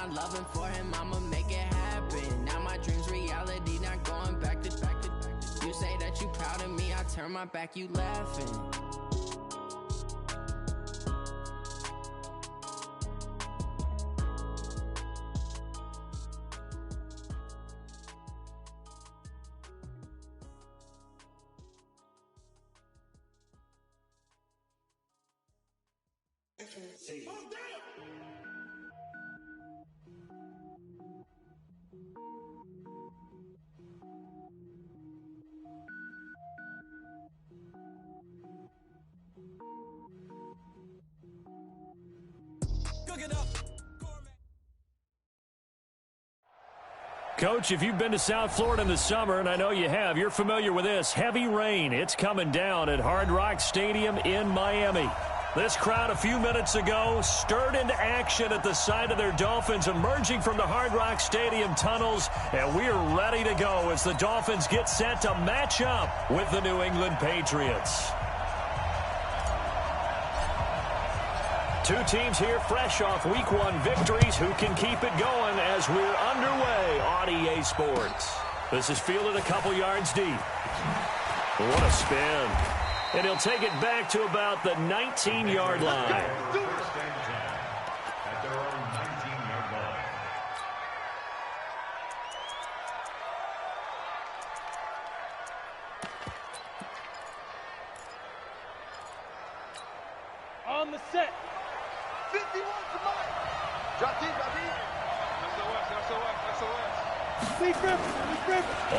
my loving for him, I'ma make it happen. Now my dreams reality, not going back to. You say that you proud of me, I turn my back, you laughing. Coach, if you've been to South Florida in the summer, and I know you have, you're familiar with this. Heavy rain. It's coming down at Hard Rock Stadium in Miami. This crowd a few minutes ago stirred into action at the side of their Dolphins emerging from the Hard Rock Stadium tunnels, and we're ready to go as the Dolphins get set to match up with the New England Patriots. Two teams here fresh off Week 1 victories. Who can keep it going as we're underway on EA Sports? This is fielded a couple yards deep. What a spin. And he'll take it back to about the 19-yard line. On the set. 51 for Mike. Drop deep, drop deep.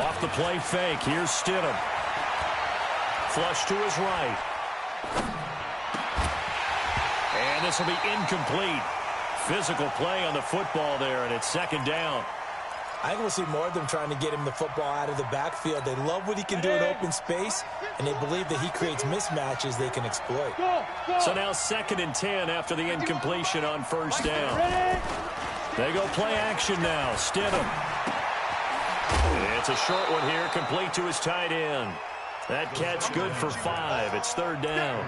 Off the play fake. Here's Stidham. Flush to his right. And this will be incomplete. Physical play on the football there, and it's second down. I think we'll see more of them trying to get him the football out of the backfield. They love what he can do in open space, and they believe that he creates mismatches they can exploit. So now 2nd and 10 after the incompletion on first down. They go play action now. Stidham. It's a short one here, complete to his tight end. That catch good for 5. It's 3rd down.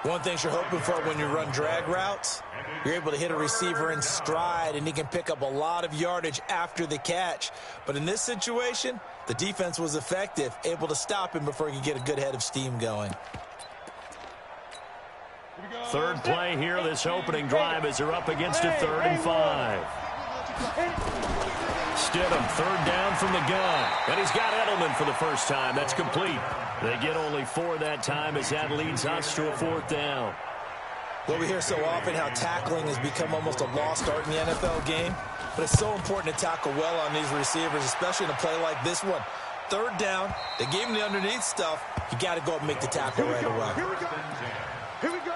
One thing you're hoping for when you run drag routes, you're able to hit a receiver in stride, and he can pick up a lot of yardage after the catch. But in this situation, the defense was effective, able to stop him before he could get a good head of steam going. Third play here, this opening drive, as they're up against a 3rd and 5. Stidham, 3rd down from the gun. And he's got Edelman for the first time. That's complete. They get only 4 that time as that leads us to a 4th down. Well, we hear so often how tackling has become almost a lost art in the NFL game. But it's so important to tackle well on these receivers, especially in a play like this one. 3rd down, they gave him the underneath stuff. You got to go up and make the tackle right away. Here we go. Here we go.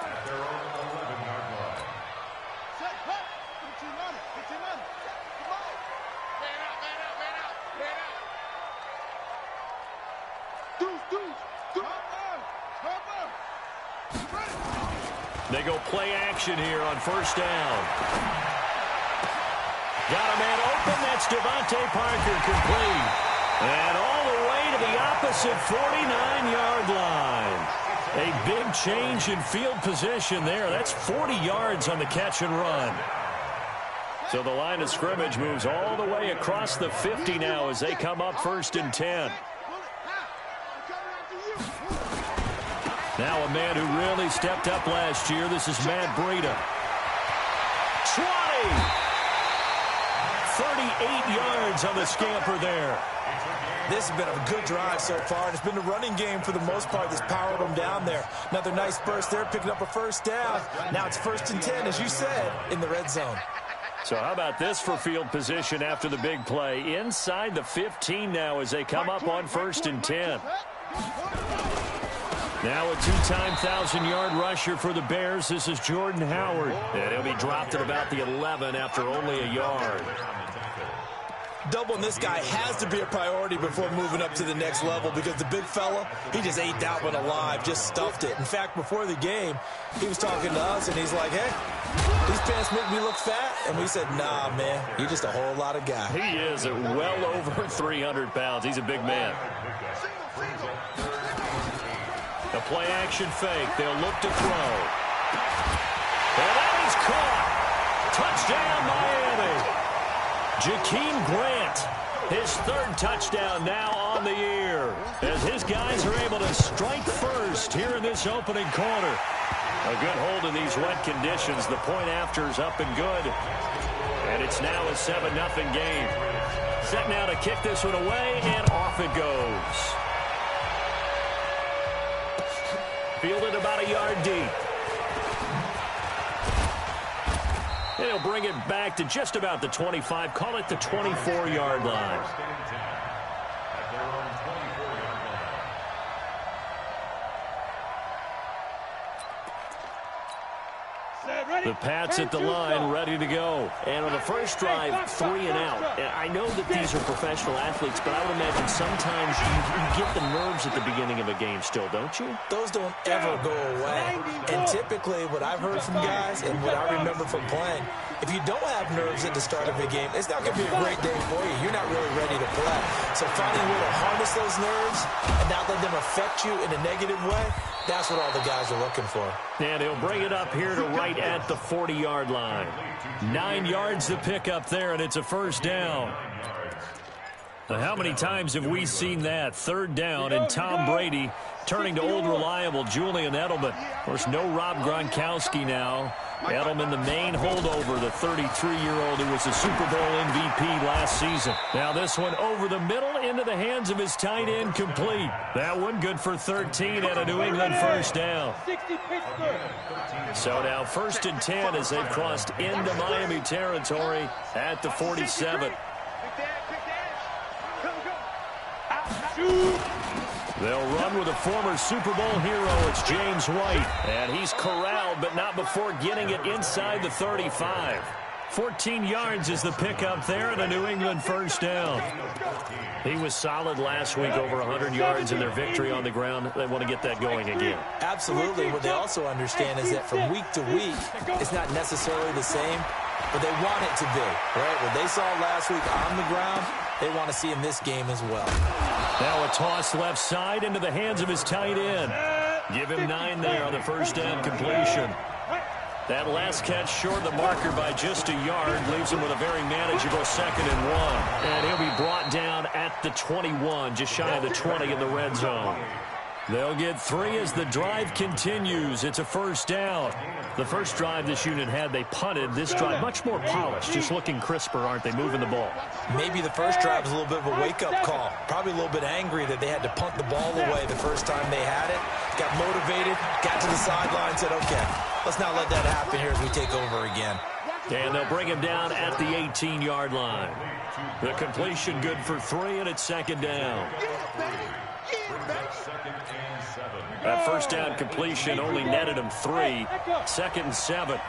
They go play action here on first down. Got a man open. That's Devontae Parker, complete. And all the way to the opposite 49-yard line. A big change in field position there. That's 40 yards on the catch and run. So the line of scrimmage moves all the way across the 50 now as they come up 1st and 10. Now a man who really stepped up last year. This is Matt Breida. 20! 38 yards on the scamper there. This has been a good drive so far, and it's been the running game for the most part that's powered them down there. Another nice burst there, picking up a 1st down. Now it's 1st and 10, as you said, in the red zone. So how about this for field position after the big play? Inside the 15 now as they come up on 1st and 10. Now a 2-time 1,000-yard rusher for the Bears. This is Jordan Howard. And he'll be dropped at about the 11 after only a yard. Doubling this guy has to be a priority before moving up to the next level, because the big fella, he just ate that one alive, just stuffed it. In fact, before the game, he was talking to us, and he's like, hey, these pants make me look fat. And we said, nah, man, you're just a whole lot of guy. He is at well over 300 pounds. He's a big man. The play-action fake. They'll look to throw. And that is caught. Touchdown, Miami. Jakeem Grant, his third touchdown now on the year, as his guys are able to strike first here in this opening quarter. A good hold in these wet conditions. The point after is up and good. And it's now a 7-0 game. Set now to kick this one away, and off it goes. Fielded about a yard deep. And he'll bring it back to just about the 25. Call it the 24-yard line. The Pats at the line, ready to go. And on the first drive, 3 and out. And I know that these are professional athletes, but I would imagine sometimes you get the nerves at the beginning of a game still, don't you? Those don't ever go away. And typically, what I've heard from guys and what I remember from playing, if you don't have nerves at the start of a game, it's not going to be a great day for you. You're not really ready to play. So finding a way to harness those nerves and not let them affect you in a negative way, that's what all the guys are looking for. And he'll bring it up here to right at the 40-yard line. 9 yards to pick up there, and it's a first down. Now, how many times have we seen that? Third down, and Tom Brady turning to old reliable Julian Edelman. Of course, no Rob Gronkowski now. Edelman, the main holdover, the 33-year-old who was the Super Bowl MVP last season. Now this one over the middle into the hands of his tight end, complete. That one good for 13 and a New England first down. So now 1st and 10 as they've crossed into Miami territory at the 47. They'll run with a former Super Bowl hero. It's James White. And he's corralled, but not before getting it inside the 35. 14 yards is the pickup there, and a New England first down. He was solid last week, over 100 yards in their victory on the ground. They want to get that going again. Absolutely. What they also understand is that from week to week, it's not necessarily the same, but they want it to be, right? What they saw last week on the ground, they want to see in this game as well. Now a toss left side into the hands of his tight end. Give him 9 there on the first down completion. That last catch short of the marker by just a yard leaves him with a very manageable 2nd and 1. And he'll be brought down at the 21, just shy of the 20 in the red zone. They'll get 3 as the drive continues. It's a first down. The first drive this unit had, they punted. This drive, much more polished, just looking crisper, aren't they, moving the ball? Maybe the first drive was a little bit of a wake-up call. Probably a little bit angry that they had to punt the ball away the first time they had it. Got motivated, got to the sideline, said, okay, let's not let that happen here as we take over again. And they'll bring him down at the 18-yard line. The completion good for 3, and it's 2nd down. That first down completion only netted him 3. 2nd and 7.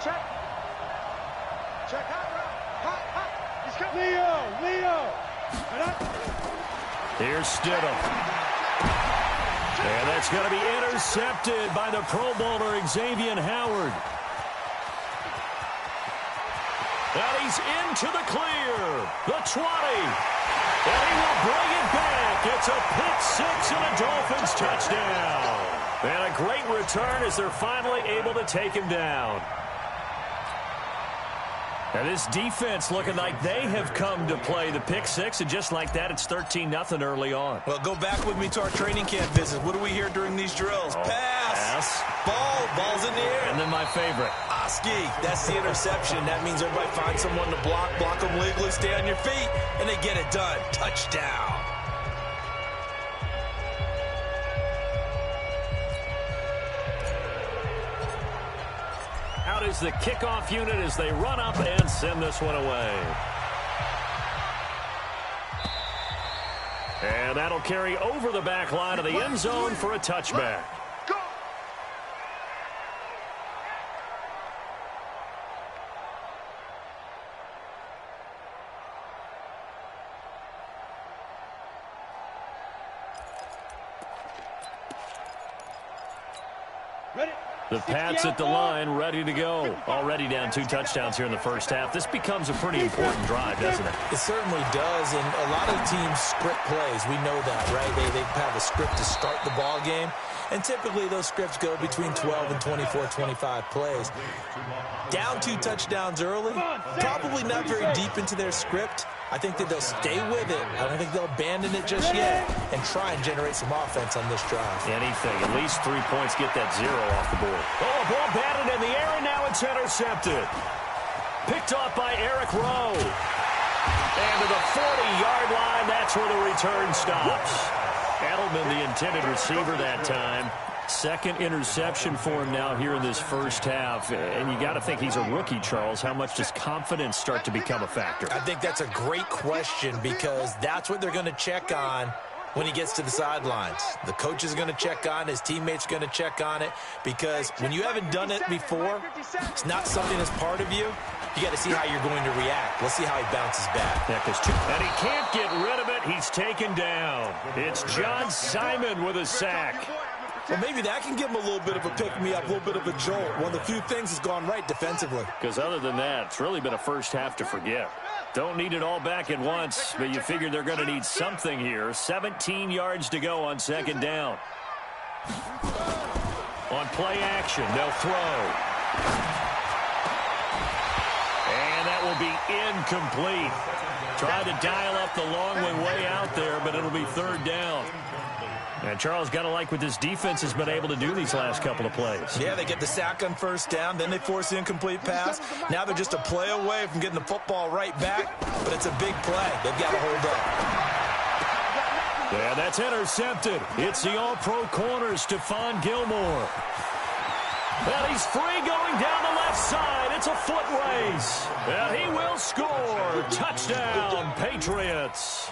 Check. Check. Hot. He's coming. Leo. Here's Stidham. And that's going to be intercepted by the Pro Bowler Xavier Howard. And he's into the clear. The 20. And he will bring it back. It's a pick-6 and a Dolphins touchdown. And a great return as they're finally able to take him down. And this defense looking like they have come to play. The pick-6, and just like that, it's 13-0 early on. Well, go back with me to our training camp visit. What do we hear during these drills? Pass. Ball's in the air. And then my favorite. Oski, that's the interception. That means everybody finds someone to block them legally, stay on your feet, and they get it done. Touchdown. Out is the kickoff unit as they run up and send this one away. And that'll carry over the back line of the end zone for a touchback. Ready? The Pats at the line, ready to go. Already down 2 touchdowns here in the first half. This becomes a pretty important drive, doesn't it? It certainly does, and a lot of teams script plays. We know that, right? They have a script to start the ball game, and typically those scripts go between 12 and 24, 25 plays. Down 2 touchdowns early, probably not very deep into their script. I think that they'll stay with it. I don't think they'll abandon it just yet and try and generate some offense on this drive. Anything. At least 3 points, get that 0 off the board. Oh, a ball batted in the air, and now it's intercepted. Picked off by Eric Rowe. And to the 40-yard line, that's where the return stops. Edelman, the intended receiver that time. Second interception for him now here in this first half. And you got to think he's a rookie, Charles. How much does confidence start to become a factor? I think that's a great question because that's what they're going to check on when he gets to the sidelines. The coach is going to check on it. His teammates are going to check on it because when you haven't done it before, it's not something that's part of you. You got to see how you're going to react. Let's see how he bounces back. And he can't get rid of it. He's taken down. It's John Simon with a sack. Well, maybe that can give him a little bit of a pick-me-up, a little bit of a jolt. One of the few things has gone right defensively. Because other than that, it's really been a first half to forget. Don't need it all back at once, but you figure they're going to need something here. 17 yards to go on second down. On play action, they'll throw. And that will be incomplete. Try to dial up the long one way out there, but it'll be third down. And Charles, got to like what this defense has been able to do these last couple of plays. Yeah, they get the sack on first down, then they force the incomplete pass. Now they're just a play away from getting the football right back, but it's a big play. They've got to hold up. Yeah, that's intercepted. It's the all-pro corner, Stephon Gilmore. And he's free going down the left side. It's a foot race. And he will score. Touchdown, Patriots.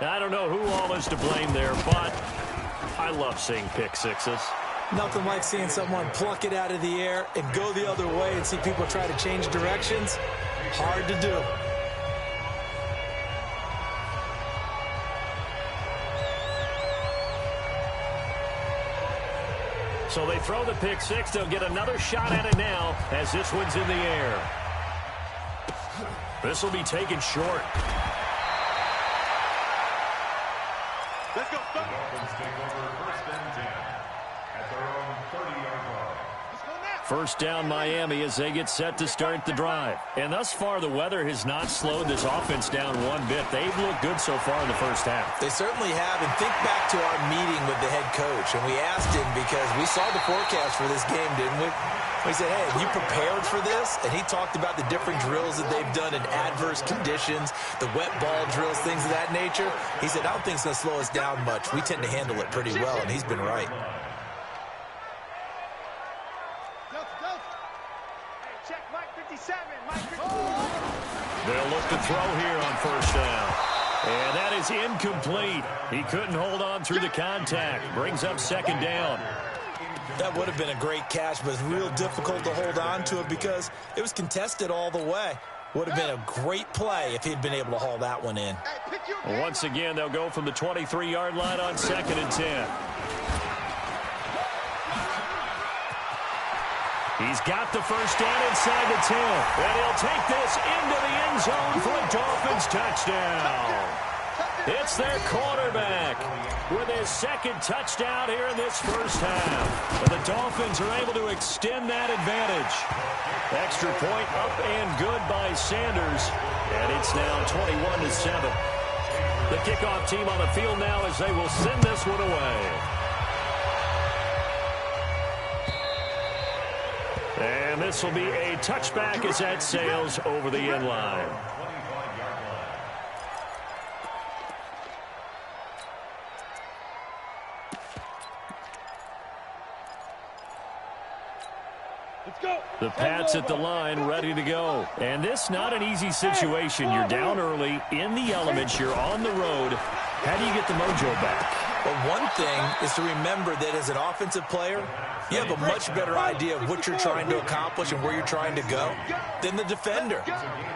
I don't know who all is to blame there, but I love seeing pick sixes. Nothing like seeing someone pluck it out of the air and go the other way and see people try to change directions. Hard to do. So they throw the pick six. They'll get another shot at it now as this one's in the air. This will be taken short. Let's go. First down Miami as they get set to start the drive. And thus far, the weather has not slowed this offense down one bit. They've looked good so far in the first half. They certainly have. And think back to our meeting with the head coach. And we asked him because we saw the forecast for this game, didn't we? We said, hey, have you prepared for this? And he talked about the different drills that they've done in adverse conditions, the wet ball drills, things of that nature. He said, I don't think it's going to slow us down much. We tend to handle it pretty well, and he's been right. They'll look to throw here on first down. And that is incomplete. He couldn't hold on through the contact. Brings up second down. That would have been a great catch, but it's real difficult to hold on to it because it was contested all the way. Would have been a great play if he'd been able to haul that one in. Once again, they'll go from the 23-yard line on 2nd and 10. He's got the first down inside the 10. And he'll take this into the end zone for a Dolphins touchdown. It's their quarterback with his second touchdown here in this first half. And the Dolphins are able to extend that advantage. Extra point up and good by Sanders. And it's now 21-7. The kickoff team on the field now as they will send this one away. And this will be a touchback as that sails over the end line. The Pats at the line, ready to go. And this not an easy situation. You're down early, in the elements, you're on the road. How do you get the mojo back? Well, one thing is to remember that as an offensive player, you have a much better idea of what you're trying to accomplish and where you're trying to go than the defender.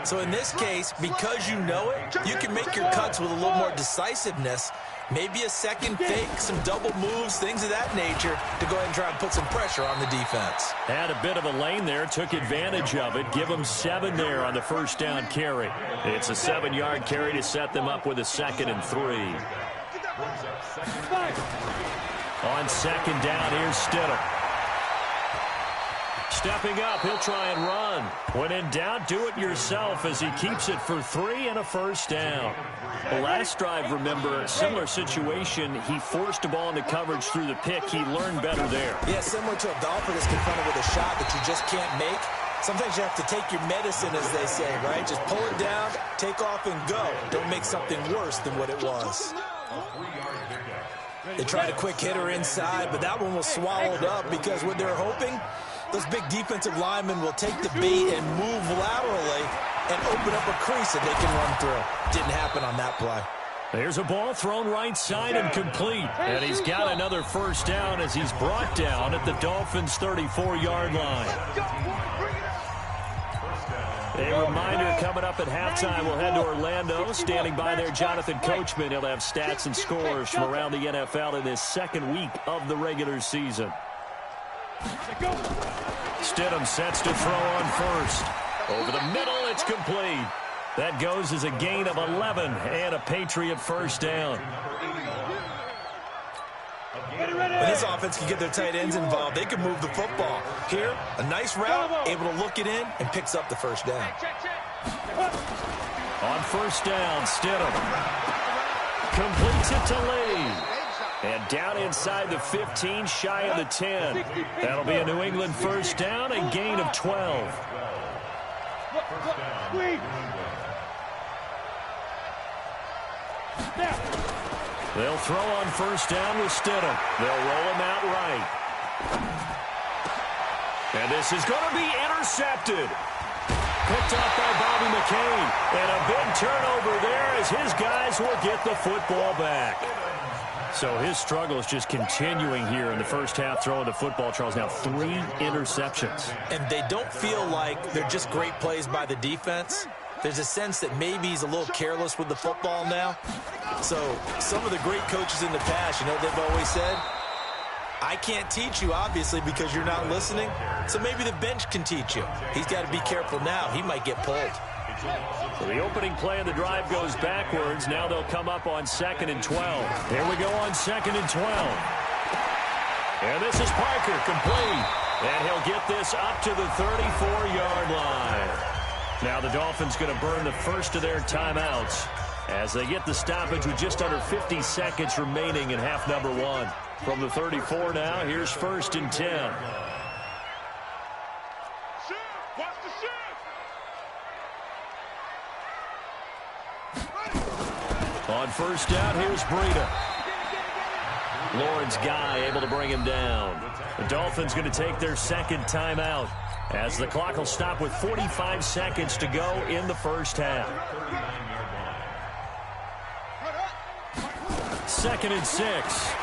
So in this case, because you know it, you can make your cuts with a little more decisiveness Maybe a second fake, some double moves, things of that nature to go ahead and try and put some pressure on the defense. Had a bit of a lane there, took advantage of it. Give them 7 there on the first down carry. It's a 7-yard carry to set them up with a 2nd and 3. On 2nd down, here's Stidham. Stepping up, he'll try and run. When in doubt, do it yourself as he keeps it for 3 and a first down. The last drive, remember, a similar situation. He forced the ball into coverage through the pick. He learned better there. Yeah, similar to a golfer that's confronted with a shot that you just can't make. Sometimes you have to take your medicine, as they say, right? Just pull it down, take off, and go. Don't make something worse than what it was. They tried a quick hitter inside, but that one was swallowed up because what they're hoping, those big defensive linemen will take the bait and move laterally and open up a crease that they can run through. Didn't happen on that play. There's a ball thrown right side and complete. And he's got another first down as he's brought down at the Dolphins' 34-yard line. A reminder coming up at halftime, we'll head to Orlando. Standing by there, Jonathan Coachman. He'll have stats and scores from around the NFL in this second week of the regular season. Stidham sets to throw on first. Over the middle, it's complete. That goes as a gain of 11 and a Patriot first down. When this offense can get their tight ends involved, they can move the football. Here, a nice route, able to look it in, and picks up the first down. On first down, Stidham completes it to Lee. And down inside the 15, shy of the 10. That'll be a New England first down, a gain of 12. They'll throw on first down with Stidham. They'll roll him out right. And this is going to be intercepted. Picked up by Bobby McCain. And a big turnover there as his guys will get the football back. So his struggle is just continuing here in the first half, throwing the football, Charles. Now 3 interceptions. And they don't feel like they're just great plays by the defense. There's a sense that maybe he's a little careless with the football now. So some of the great coaches in the past, you know what they've always said? I can't teach you, obviously, because you're not listening. So maybe the bench can teach you. He's got to be careful now. He might get pulled. So the opening play of the drive goes backwards. Now they'll come up on 2nd and 12. Here we go on 2nd and 12. And this is Parker, complete. And he'll get this up to the 34-yard line. Now the Dolphins going to burn the first of their timeouts as they get the stoppage with just under 50 seconds remaining in half number 1. From the 34 now, here's 1st and 10. On first down, here's Breida. Lawrence Guy able to bring him down. The Dolphins going to take their 2nd timeout as the clock will stop with 45 seconds to go in the first half. 2nd and 6.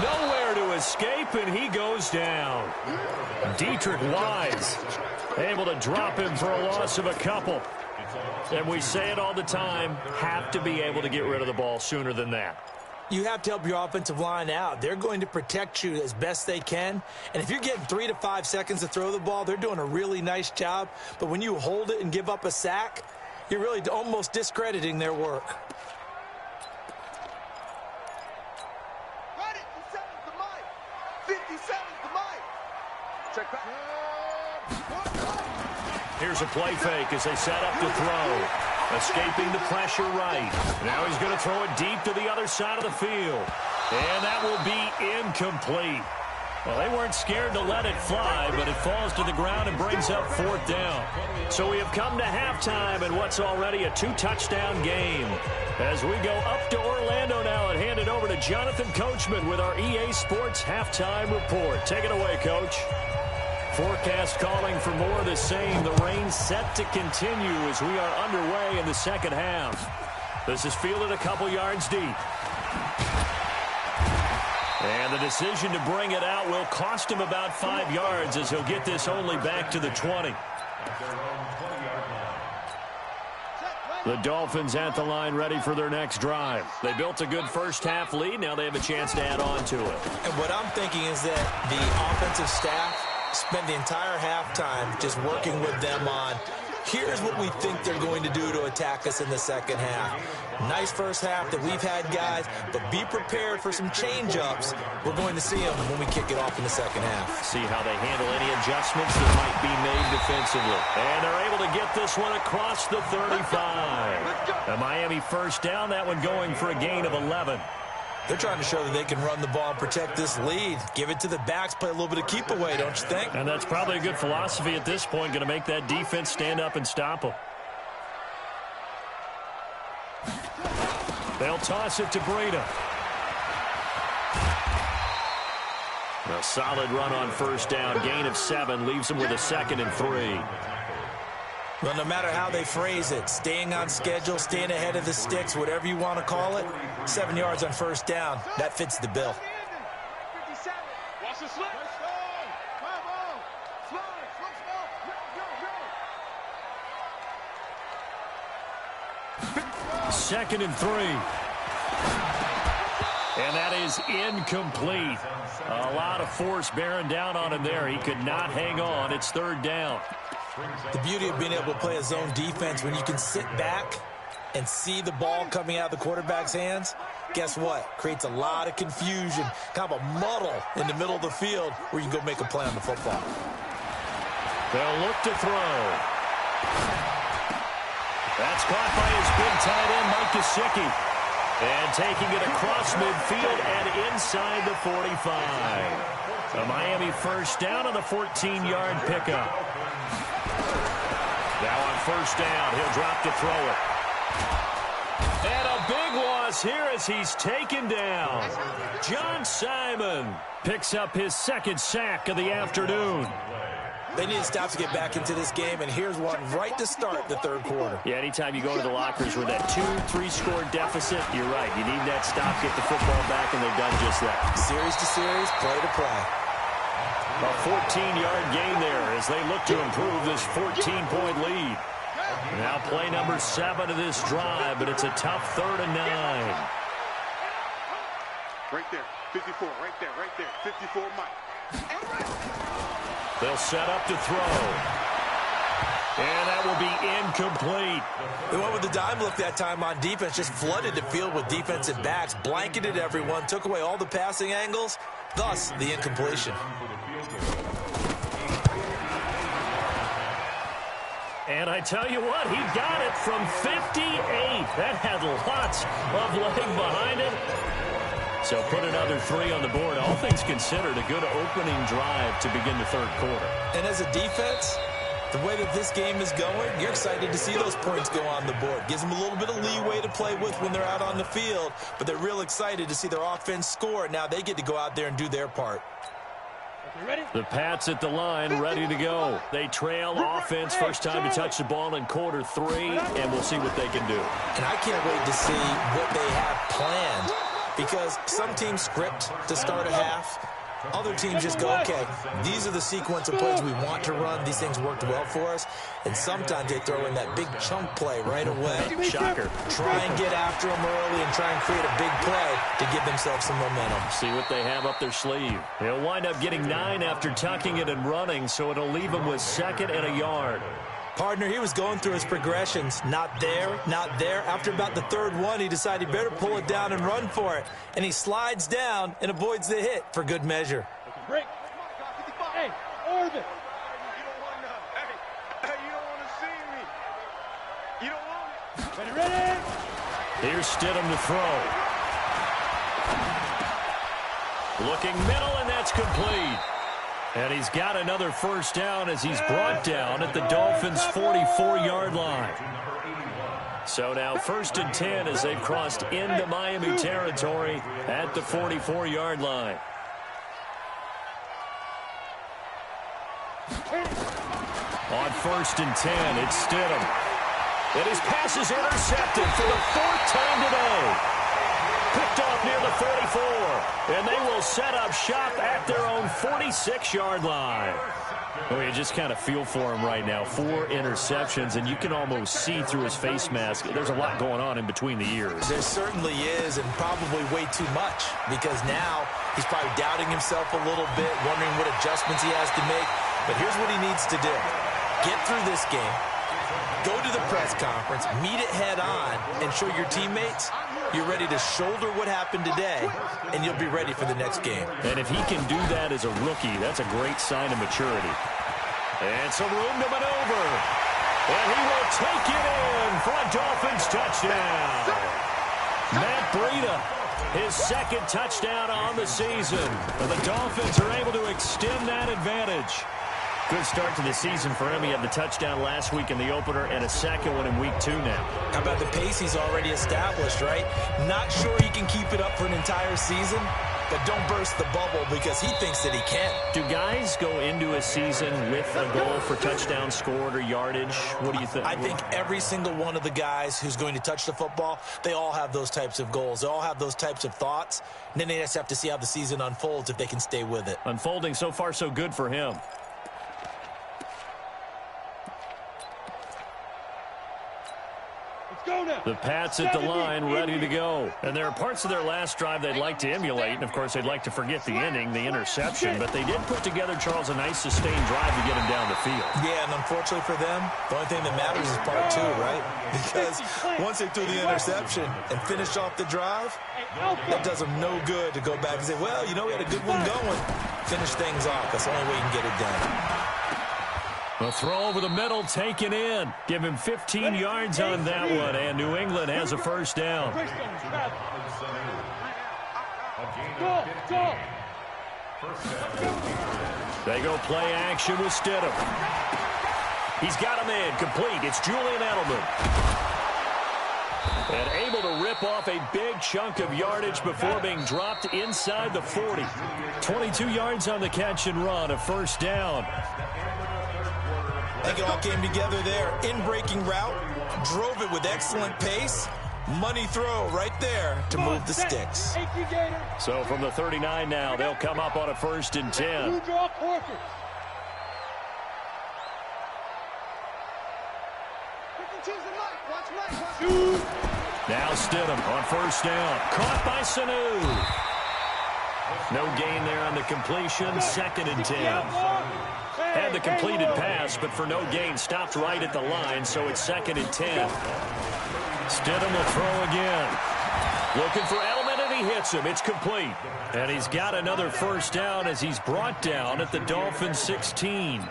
Nowhere to escape, and he goes down. Dietrich Wise able to drop him for a loss of a couple. And we say it all the time, have to be able to get rid of the ball sooner than that. You have to help your offensive line out. They're going to protect you as best they can. And if you're getting 3 to 5 seconds to throw the ball, they're doing a really nice job. But when you hold it and give up a sack, you're really almost discrediting their work. Right it, 57's the mic. 57's the mic. Check back. Here's a play fake as they set up to throw. Escaping the pressure right. Now he's going to throw it deep to the other side of the field. And that will be incomplete. Well, they weren't scared to let it fly, but it falls to the ground and brings up 4th down. So we have come to halftime in what's already a 2-touchdown game. As we go up to Orlando now and hand it over to Jonathan Coachman with our EA Sports Halftime Report. Take it away, Coach. Forecast calling for more of the same. The rain set to continue as we are underway in the second half. This is fielded a couple yards deep. And the decision to bring it out will cost him about 5 yards as he'll get this only back to the 20. The Dolphins at the line ready for their next drive. They built a good first-half lead. Now they have a chance to add on to it. And what I'm thinking is that the offensive staff spent the entire halftime just working with them on, here's what we think they're going to do to attack us in the second half. Nice first half that we've had, guys, but be prepared for some change-ups. We're going to see them when we kick it off in the second half. See how they handle any adjustments that might be made defensively. And they're able to get this one across the 35. The Miami first down, that one going for a gain of 11. They're trying to show that they can run the ball and protect this lead. Give it to the backs, play a little bit of keep away, don't you think? And that's probably a good philosophy at this point, going to make that defense stand up and stop them. They'll toss it to Breida. A solid run on first down. Gain of 7 leaves them with a 2nd and 3. Well, no matter how they phrase it, staying on schedule, staying ahead of the sticks, whatever you want to call it, 7 yards on first down, that fits the bill. Second and 3. And that is incomplete. A lot of force bearing down on him there. He could not hang on. It's 3rd down. The beauty of being able to play a zone defense when you can sit back and see the ball coming out of the quarterback's hands, guess what? Creates a lot of confusion, kind of a muddle in the middle of the field where you can go make a play on the football. They'll look to throw. That's caught by his big tight end, Mike Gesicki. And taking it across midfield and inside the 45. A Miami first down on the 14-yard pickup. Now on first down, he'll drop to throw it. And a big loss here as he's taken down. John Simon picks up his 2nd sack of the afternoon. They need to stop to get back into this game, and here's one right to start the 3rd quarter. Yeah, anytime you go to the lockers with that 2-3 score deficit, you're right. You need that stop, get the football back, and they've done just that. Series to series, play to play. A 14-yard gain there as they look to improve this 14-point lead. Now play number 7 of this drive, but it's a tough 3rd and 9. Right there, 54, right there, 54, Mike. They'll set up to throw. And that will be incomplete. They went with the dime look that time on defense, just flooded the field with defensive backs, blanketed everyone, took away all the passing angles, thus the incompletion. And I tell you what, he got it from 58. That had lots of leg behind it. So put another 3 on the board. All things considered, a good opening drive to begin the 3rd quarter. And as a defense, the way that this game is going, you're excited to see those points go on the board. Gives them a little bit of leeway to play with when they're out on the field, but they're real excited to see their offense score. Now they get to go out there and do their part. The Pats at the line, ready to go. They trail offense, first time to touch the ball in quarter 3, and we'll see what they can do. And I can't wait to see what they have planned, because some teams script to start a half. Other teams just go, okay, these are the sequence of plays we want to run. These things worked well for us. And sometimes they throw in that big chunk play right away. Shocker. Try and get after them early and try and create a big play to give themselves some momentum. See what they have up their sleeve. They'll wind up getting 9 after tucking it and running, so it'll leave them with 2nd and a yard. Partner, he was going through his progressions. Not there, not there. After about the 3rd one, he decided he better pull it down and run for it. And he slides down and avoids the hit for good measure. Break. Hey, orbit. Hey, you don't want to see me. You don't want it. Ready? Here's Stidham to throw. Looking middle, and that's complete. And he's got another first down as he's brought down at the Dolphins' 44-yard line. So now 1st and 10 as they've crossed into Miami territory at the 44-yard line. On 1st and 10, it's Stidham. And his pass is intercepted for the 4th time today. Picked off near the 44, and they will set up shop at their own 46-yard line. Well, you just kind of feel for him right now. 4 interceptions, and you can almost see through his face mask. There's a lot going on in between the ears. There certainly is, and probably way too much, because now he's probably doubting himself a little bit, wondering what adjustments he has to make. But here's what he needs to do. Get through this game, go to the press conference, meet it head on, and show your teammates you're ready to shoulder what happened today, and you'll be ready for the next game. And if he can do that as a rookie, that's a great sign of maturity. And some room to maneuver. And he will take it in for a Dolphins touchdown. Matt Breida, his second touchdown on the season. And the Dolphins are able to extend that advantage. Good start to the season for him. He had the touchdown last week in the opener and a second one in week 2 now. How about the pace he's already established, right? Not sure he can keep it up for an entire season, but don't burst the bubble because he thinks that he can. Do guys go into a season with a goal for touchdown scored or yardage? What do you think? I think every single one of the guys who's going to touch the football, they all have those types of goals. They all have those types of thoughts. And then they just have to see how the season unfolds if they can stay with it. Unfolding so far so good for him. The Pats at the line, ready to go. And there are parts of their last drive they'd like to emulate. And, of course, they'd like to forget the ending, the interception. But they did put together, Charles, a nice sustained drive to get him down the field. Yeah, and unfortunately for them, the only thing that matters is part 2, right? Because once they threw the interception and finished off the drive, that does them no good to go back and say, well, you know, we had a good one going. Finish things off. That's the only way you can get it done. A throw over the middle, taken in. Give him 15 yards on that one, and New England has a first down. They go play action with Stidham. He's got him in, complete. It's Julian Edelman. And able to rip off a big chunk of yardage before being dropped inside the 40. 22 yards on the catch and run, a first down. I think it all came together there. In-breaking route, drove it with excellent pace. Money throw right there to move the sticks. So from the 39 now, they'll come up on a 1st and 10. Now Stidham on first down. Caught by Sanu. No gain there on the completion. 2nd and 10. Had the completed pass, but for no gain, stopped right at the line, so it's 2nd and 10. Stidham will throw again. Looking for Edelman, and he hits him. It's complete. And he's got another first down as he's brought down at the Dolphins' 16.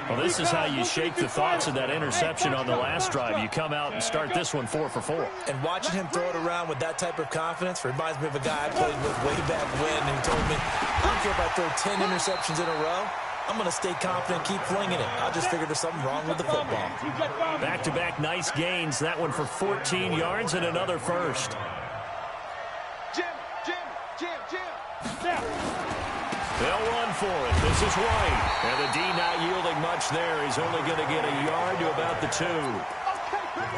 Well, this is how you shake the thoughts of that interception on the last drive. You come out and start this one 4 for 4. And watching him throw it around with that type of confidence reminds me of a guy I played with way back when who told me, I don't care if I throw 10 interceptions in a row. I'm going to stay confident, keep flinging it. I just figured there's something wrong with the football. Back-to-back nice gains. That one for 14 yards and another first. Jim. They'll run for it. This is White. And the D not yielding much there. He's only going to get a yard to about the 2.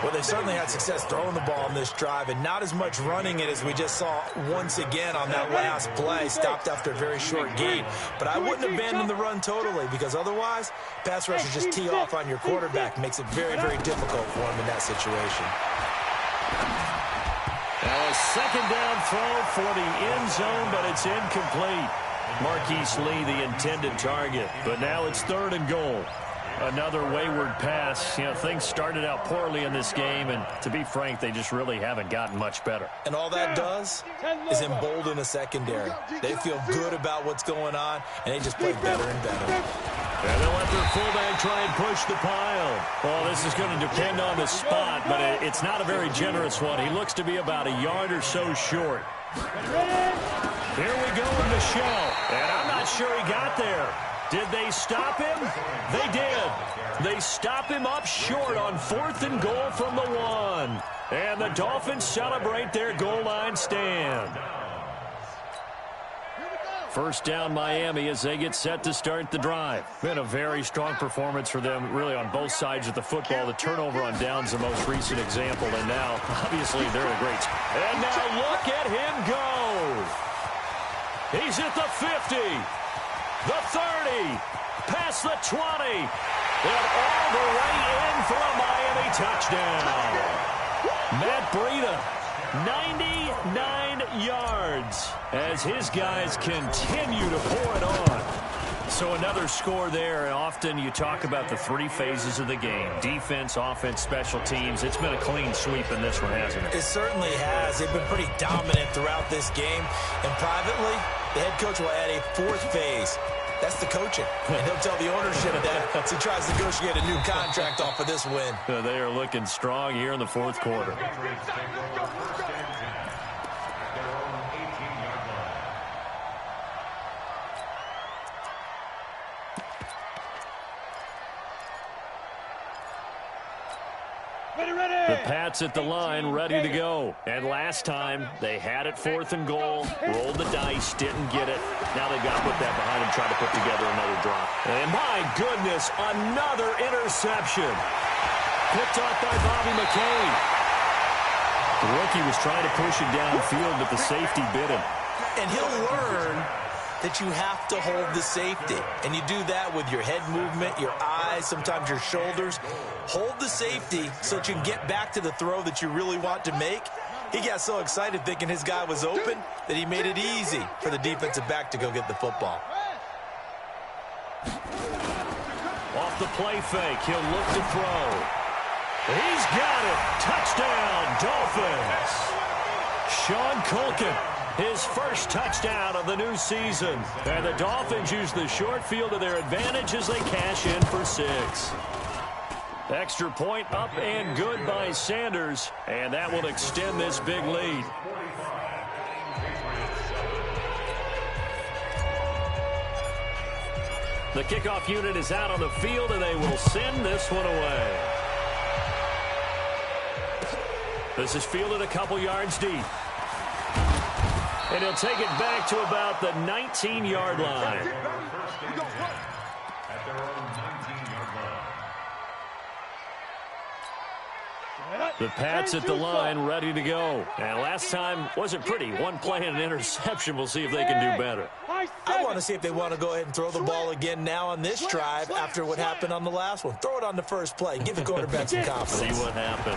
Well, they certainly had success throwing the ball on this drive, and not as much running it as we just saw once again on that last play. Stopped after a very short gain. But I wouldn't abandon the run totally, because otherwise, pass rushers just tee off on your quarterback. Makes it very, very difficult for him in that situation. Now a 2nd down throw for the end zone, but it's incomplete. Marquise Lee, the intended target, but now it's 3rd and goal. Another wayward pass. You know, things started out poorly in this game, and to be frank, they just really haven't gotten much better. And all that does is embolden a secondary. They feel good about what's going on, and they just play better and better. And they'll let their fullback try and push the pile. Well, this is going to depend on the spot, but it's not a very generous one. He looks to be about a yard or so short. Here we go with Michelle, and I'm not sure he got there. Did they stop him? They did. They stop him up short on 4th and goal from the 1. And the Dolphins celebrate their goal line stand. First down Miami as they get set to start the drive. Been a very strong performance for them really on both sides of the football. The turnover on downs the most recent example, and now obviously they're a great. And now look at him go. He's at the 50. the 30, past the 20, and all the way in for a Miami touchdown. Matt Breida, 99 yards as his guys continue to pour it on. So another score there, and often you talk about the three phases of the game. Defense, offense, special teams. It's been a clean sweep in this one, hasn't it? It certainly has. They've been pretty dominant throughout this game. And privately, the head coach will add a fourth phase. That's the coaching. And he'll tell the ownership that as he tries to negotiate a new contract off of this win. They are looking strong here in the fourth quarter. The Pats at the line, ready to go. And last time, they had it 4th and goal, rolled the dice, didn't get it. Now they've got to put that behind and try to put together another drop. And my goodness, another interception. Picked off by Bobby McCain. The rookie was trying to push it downfield, but the safety bit him. And he'll learn that you have to hold the safety. And you do that with your head movement, your eyes, sometimes your shoulders. Hold the safety so that you can get back to the throw that you really want to make. He got so excited thinking his guy was open that he made it easy for the defensive back to go get the football. Off the play fake, he'll look to throw. He's got it. Touchdown, Dolphins. Sean Culkin, his first touchdown of the new season. And the Dolphins use the short field to their advantage as they cash in for 6. Extra point up and good by Sanders, and that will extend this big lead. The kickoff unit is out on the field, and they will send this one away. This is fielded a couple yards deep. And he'll take it back to about the 19-yard line. The Pats at the line, ready to go. And last time wasn't pretty. One play and an interception. We'll see if they can do better. I want to see if they want to go ahead and throw the ball again now on this drive after what happened on the last one. Throw it on the first play. Give the quarterback some confidence. See what happens.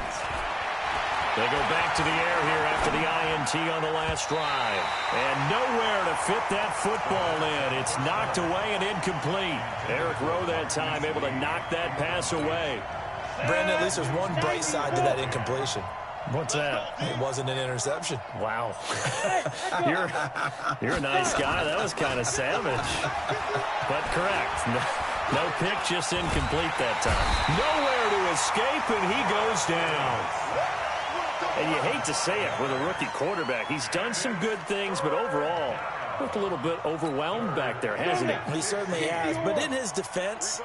They go back to the air here after the INT on the last drive. And nowhere to fit that football in. It's knocked away and incomplete. Eric Rowe that time able to knock that pass away. Brandon, at least there's one bright side to that incompletion. What's that? It wasn't an interception. Wow. You're a nice guy. That was kind of savage. But correct. No pick, just incomplete that time. Nowhere to escape, and he goes down. And you hate to say it with a rookie quarterback. He's done some good things, but overall, looked a little bit overwhelmed back there, hasn't he? He certainly has. But in his defense,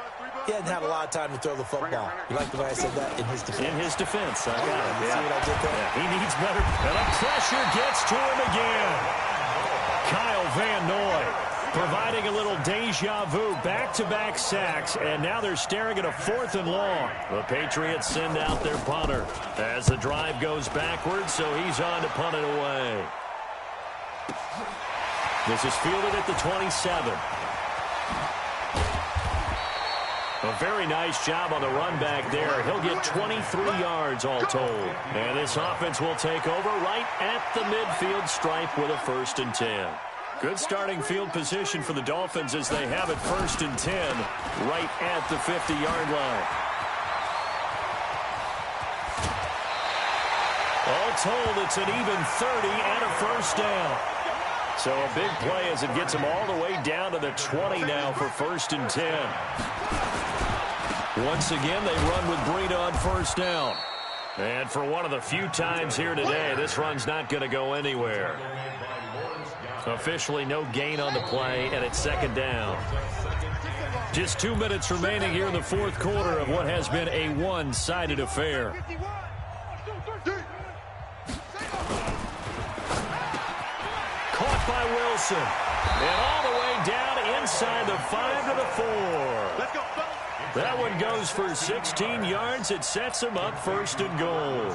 he hadn't had a lot of time to throw the football. You like the way I said that? In his defense. In his defense. I got it. Yeah. See what I did there? Yeah, he needs better. And the pressure gets to him again. Kyle Van Noy providing a little deja vu. Back-to-back sacks, and now they're staring at a 4th and long. The Patriots send out their punter as the drive goes backwards, so he's on to punt it away. This is fielded at the 27. A very nice job on the run back there. He'll get 23 yards all told. And this offense will take over right at the midfield stripe with a 1st and 10. Good starting field position for the Dolphins as they have it 1st and 10 right at the 50-yard line. All told, it's an even 30 and a 1st down. So a big play as it gets them all the way down to the 20 now for 1st and 10. Once again, they run with Breida on 1st down. And for one of the few times here today, this run's not going to go anywhere. Officially no gain on the play, and it's 2nd down. Just 2 minutes remaining here in the 4th quarter of what has been a one-sided affair. Caught by Wilson. And all the way down inside the 5 to the 4. Let's go. That one goes for 16 yards. It sets him up 1st and goal.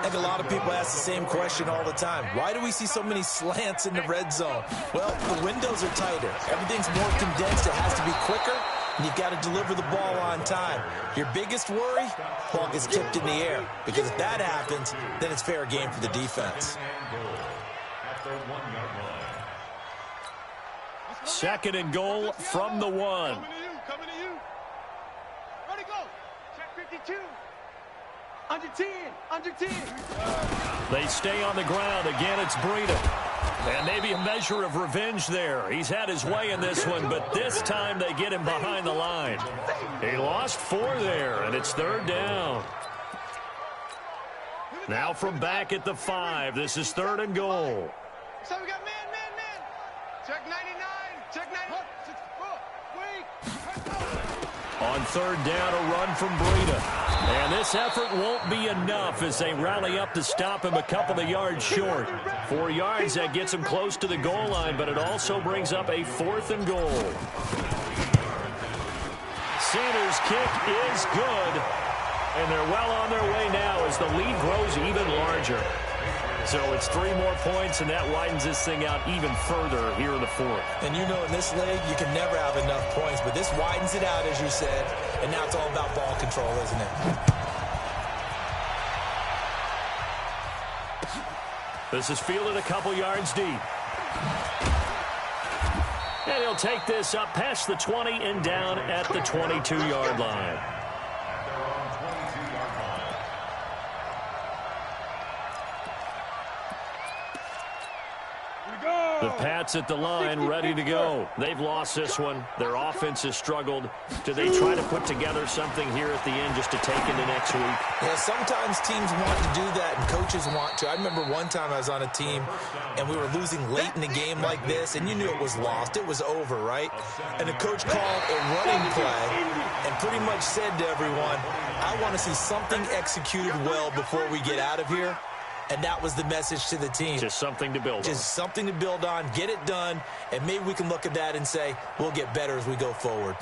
I think a lot of people ask the same question all the time. Why do we see so many slants in the red zone? Well, the windows are tighter. Everything's more condensed. It has to be quicker, and you've got to deliver the ball on time. Your biggest worry? Ball gets tipped in the air. Because if that happens, then it's fair game for the defense. Second and goal from the 1. Coming to you. Ready, go. Check 52. Under 10. Under 10. They stay on the ground. Again, it's Breida. And maybe a measure of revenge there. He's had his way in this one, but this time they get him behind the line. He lost 4 there, and it's third down. Now from back at the 5. This is third and goal. So we got man. Check 99. Check 99. On third down, a run from Breida. And this effort won't be enough as they rally up to stop him a couple of yards short. 4 yards, that gets him close to the goal line, but it also brings up a 4th and goal. Sanders' kick is good, and they're well on their way now as the lead grows even larger. So it's 3 more points, and that widens this thing out even further here in the 4th. And you know in this league, you can never have enough points, but this widens it out, as you said, and now it's all about ball control, isn't it? This is fielded a couple yards deep. And he'll take this up past the 20 and down at the 22-yard line. The Pats at the line, ready to go. They've lost this one. Their offense has struggled. Do they try to put together something here at the end just to take into next week? Yeah, sometimes teams want to do that and coaches want to. I remember one time I was on a team and we were losing late in the game like this, and you knew it was lost. It was over, right? And the coach called a running play and pretty much said to everyone, I want to see something executed well before we get out of here. And that was the message to the team. Just something to build on. Just something to build on, get it done, and maybe we can look at that and say, we'll get better as we go forward.